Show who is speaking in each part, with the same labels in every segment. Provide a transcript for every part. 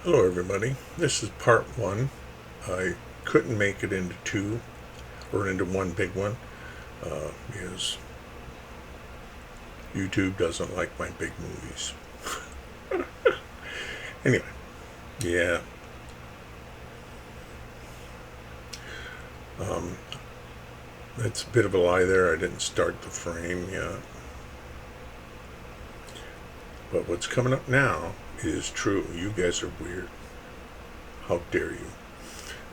Speaker 1: Hello everybody, this is part one. I couldn't make it into two or into one big one because YouTube doesn't like my big movies. Anyway, yeah. That's a bit of a lie there. I didn't start the frame yet. But what's coming up now is true. You guys are weird. How dare you?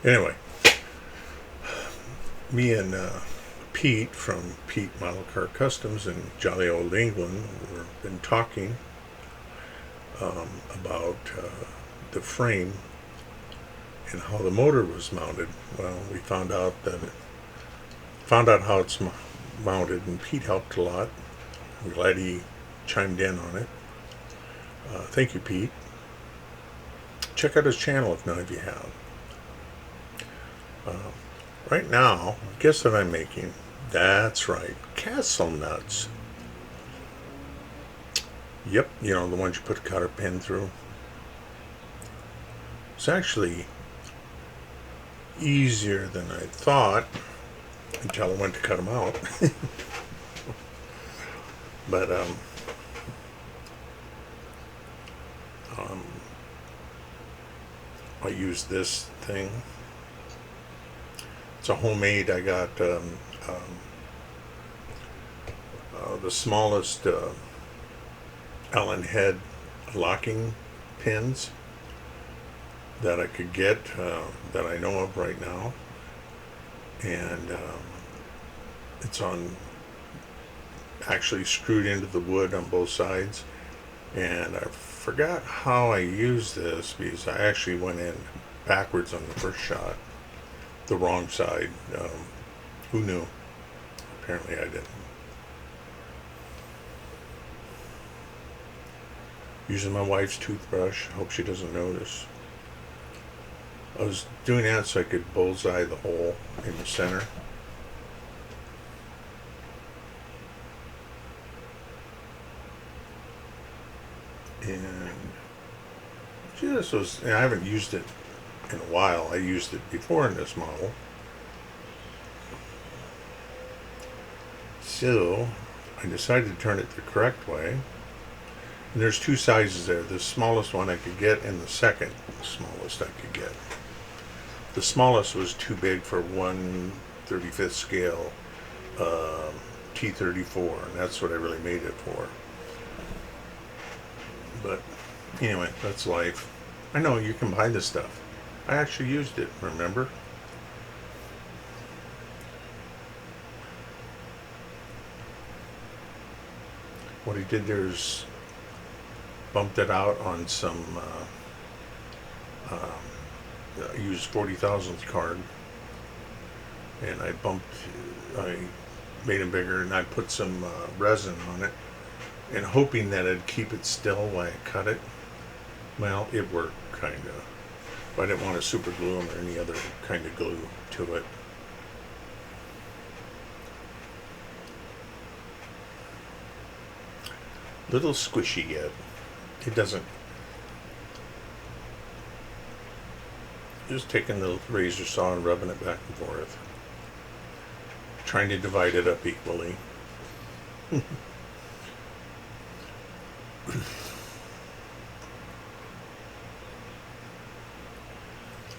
Speaker 1: Anyway, me and Pete from Pete Model Car Customs in jolly old England, we've been talking about the frame and how the motor was mounted. Well, we found out how it's mounted, and Pete helped a lot. I'm glad he chimed in on it. Thank you, Pete. Check out his channel if none of you have. Right now, guess what I'm making? That's right, castle nuts. Yep, you know, the ones you put a cotter pin through. It's actually easier than I thought until I went to cut them out. But I use this thing. It's a homemade. I got the smallest Allen head locking pins that I could get, that I know of right now, and it's actually screwed into the wood on both sides. And I forgot how I used this because I actually went in backwards on the first shot, the wrong side. Who knew? Apparently I didn't. Using my wife's toothbrush. Hope she doesn't notice. I was doing that so I could bullseye the hole in the center. And this was, I haven't used it in a while. I used it before in this model. So I decided to turn it the correct way. And there's two sizes there. The smallest one I could get and the second smallest I could get. The smallest was too big for 1/35th scale T34, and that's what I really made it for. But anyway, that's life. I know you can buy this stuff. I actually used it, remember? What he did there is bumped it out on some, I used 40,000th card, and I made them bigger, and I put some resin on it, and hoping that it'd keep it still while I cut it. Well, it worked, kind of. But I didn't want to super glue them or any other kind of glue to it. Little squishy yet. It doesn't. Just taking the razor saw and rubbing it back and forth. Trying to divide it up equally.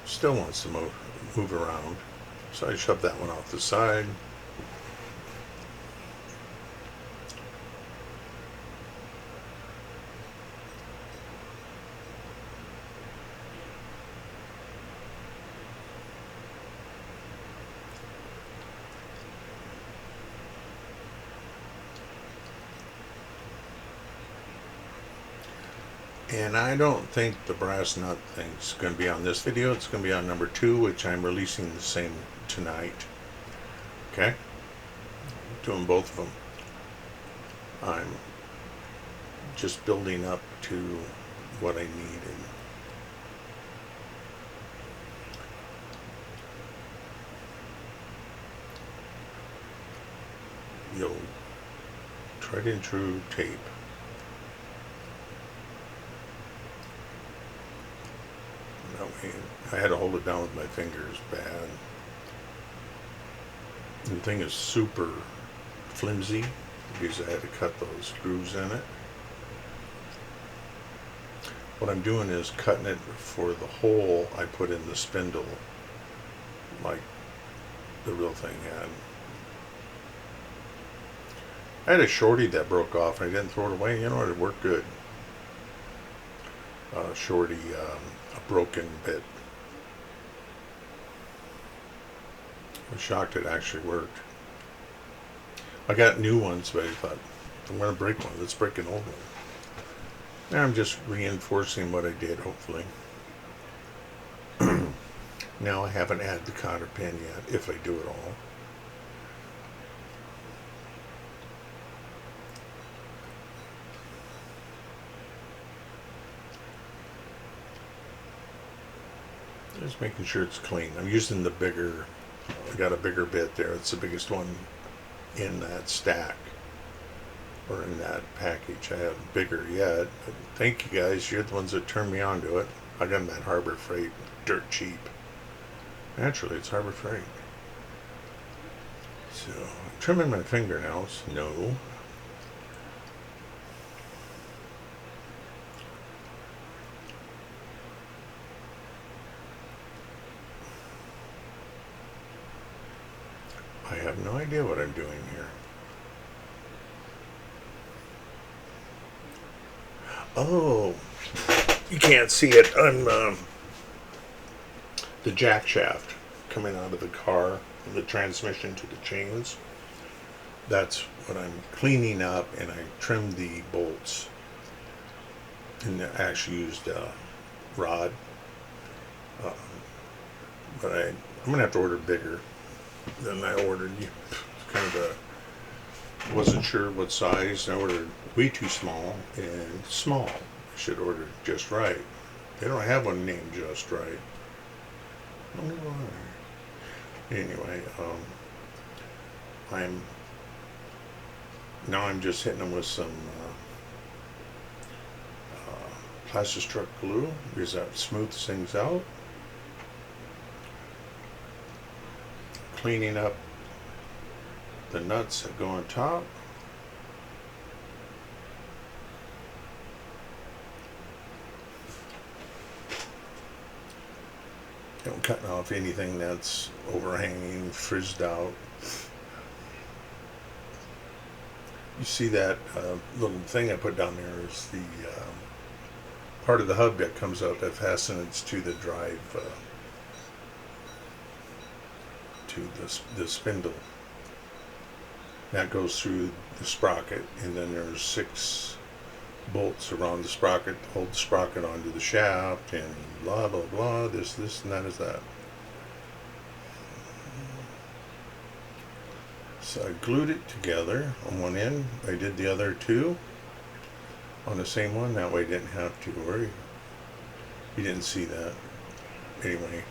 Speaker 1: Still wants to move around, so I shoved that one off the side. And I don't think the brass nut thing's going to be on this video. It's going to be on number 2, which I'm releasing the same tonight. Okay? Doing both of them. I'm just building up to what I needed. You'll tried and true tape. That way, I had to hold it down with my fingers bad. The thing is super flimsy because I had to cut those grooves in it. What I'm doing is cutting it for the hole I put in the spindle, like the real thing had. I had a shorty that broke off and I didn't throw it away. You know, it worked good. Shorty, a broken bit. I was shocked it actually worked. I got new ones, but I thought, I'm going to break one. Let's break an old one. Now I'm just reinforcing what I did, hopefully. Now I haven't added the cotter pin yet, if I do it all. Just making sure it's clean. I'm using the bigger, I got a bigger bit there. It's the biggest one in that stack or in that package. I haven't bigger yet, but thank you guys. You're the ones that turned me on to it. I got them at Harbor Freight, dirt cheap. Naturally, it's Harbor Freight. So, I'm trimming my fingernails. No. I have no idea what I'm doing here. Oh, you can't see it. I'm the jack shaft coming out of the car, the transmission to the chains. That's what I'm cleaning up, and I trimmed the bolts. And I actually used rod, but I'm gonna have to order bigger than I ordered. Kind of a, wasn't sure what size. I ordered way too small and small. I should order just right. They don't have one named Just Right. I don't know why. Anyway, I'm just hitting them with some plastic glue because that smooths things out. Cleaning up the nuts that go on top. Cutting off anything that's overhanging, frizzed out. You see that little thing I put down there is the part of the hub that comes out that fastens to the drive, to the spindle. That goes through the sprocket, and then there's 6 bolts around the sprocket to hold the sprocket onto the shaft, and blah blah blah, this and that is that. So I glued it together on one end. I did the other 2 on the same one, that way I didn't have to worry. You didn't see that. Anyway.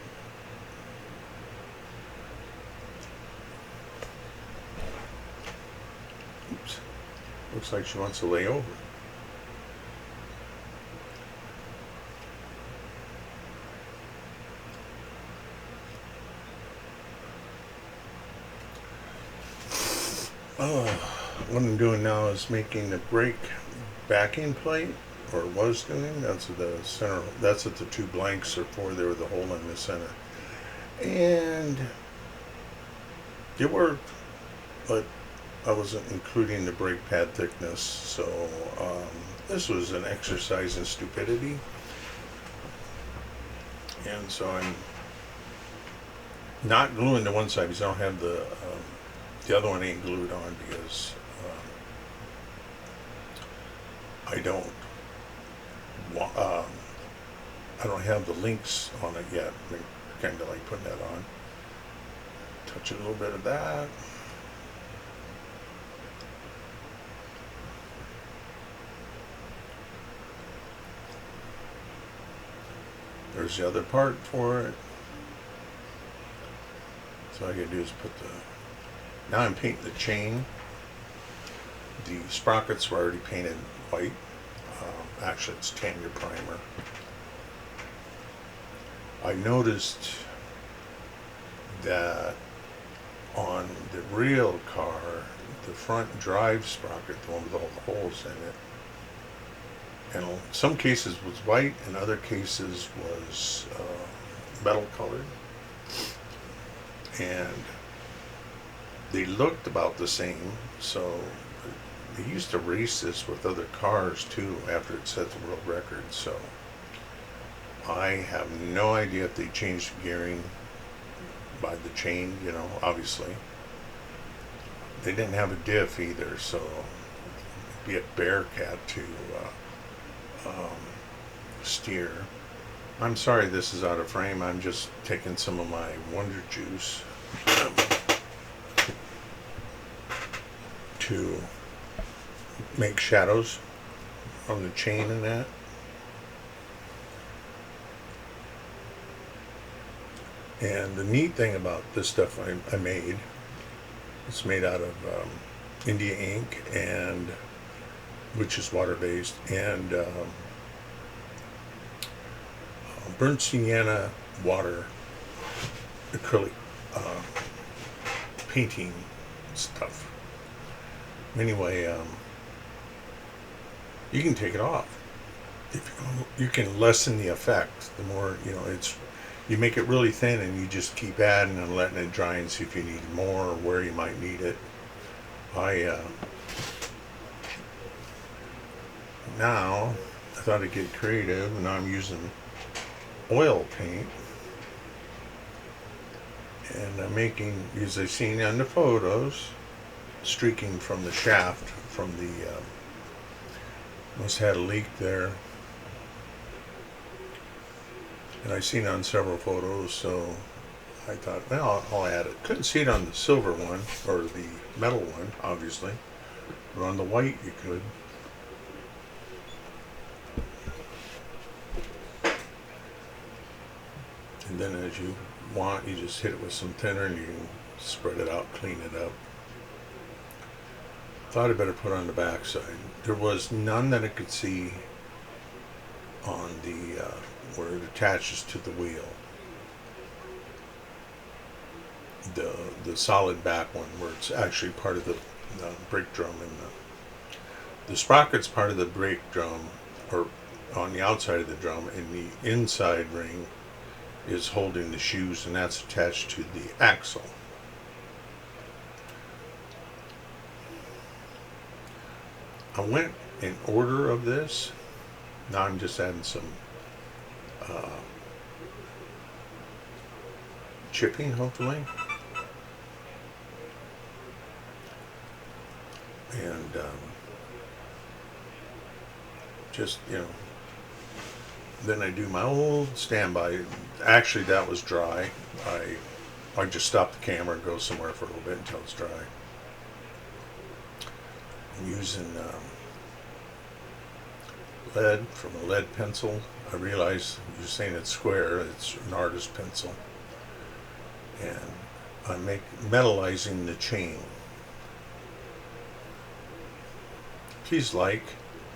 Speaker 1: Oops. Looks like she wants to lay over. What I'm doing now is making the brake backing plate, or was doing. That's the center. That's what the 2 blanks are for. They were the hole in the center, and it worked, but I wasn't including the brake pad thickness. So this was an exercise in stupidity, and so I'm not gluing the one side because I don't have the other one ain't glued on because I don't have the links on it yet. I'm kind of like putting that on. Touch a little bit of that. There's the other part for it. So all I gotta do is put the, now I'm painting the chain. The sprockets were already painted white. Actually, it's tan your primer. I noticed that on the real car, the front drive sprocket, the one with all the holes in it, and in some cases was white, and other cases was metal colored, and they looked about the same. So they used to race this with other cars too after it set the world record. So I have no idea if they changed the gearing by the chain, you know, obviously. They didn't have a diff either, so it'd be a Bearcat to steer. I'm sorry this is out of frame. I'm just taking some of my Wonder Juice to make shadows on the chain and that. And the neat thing about this stuff I made, it's made out of India ink, and which is water based, and burnt sienna water acrylic painting stuff. Anyway, you can take it off. If you can lessen the effect. The more, you know, you make it really thin, and you just keep adding and letting it dry and see if you need more or where you might need it. Now I thought I'd get creative, and now I'm using oil paint, and I'm making, as I've seen on the photos, streaking from the shaft, from the must have had a leak there, and I've seen it on several photos, so I thought, well, I'll add it. Couldn't see it on the silver one or the metal one, obviously, but on the white you could. And then as you want, you just hit it with some thinner and you can spread it out, clean it up. Thought I'd better put on the back side. There was none that I could see on the where it attaches to the wheel. The solid back one, where it's actually part of the brake drum, and the sprocket's part of the brake drum, or on the outside of the drum, and the inside ring is holding the shoes, and that's attached to the axle. I went in order of this. Now I'm just adding some chipping, hopefully, and just, you know, then I do my old standby. Actually, that was dry. I just stop the camera and go somewhere for a little bit until it's dry. I'm using lead from a lead pencil. I realize you're saying it's square. It's an artist pencil. And I'm metallizing the chain. Please like.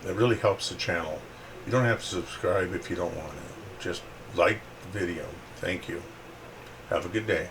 Speaker 1: That really helps the channel. You don't have to subscribe if you don't want to. Just like the video. Thank you. Have a good day.